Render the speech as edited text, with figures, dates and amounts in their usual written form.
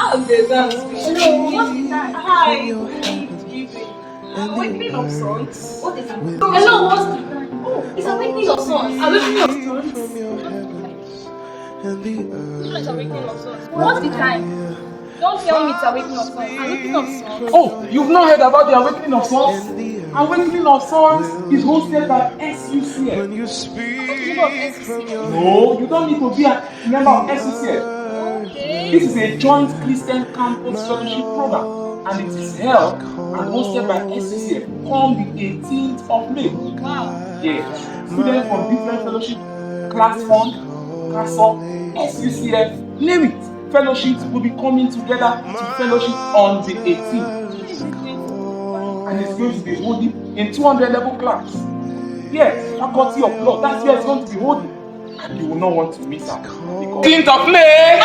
Okay, that's good. Hello, what's that? Hi. Awakening of Sons. What is that? Hello, what's the time? Oh, it's Awakening of Sons. Awakening of Sons. Which one is Awakening of Sons? What's the time? Don't tell me it's Awakening of Sons. Awakening of Sons. Oh, you've not heard about the Awakening of Sons? Awakening of Sons is hosted by SUCF. I'm not of SCCL. No, you don't need to be a member of SUCF. Okay. This is a joint Christian campus fellowship program, and it is held and hosted by SUCF on the 18th of May. Wow. Yes, students from different fellowship, Class Fund, CASO, SUCF, name it. Fellowships will be coming together to fellowship on the 18th. And it's going to be holding in 200 level class. Yes, Faculty of Law, that's where it's going to be holding. And you will not want to miss out. 18th of May!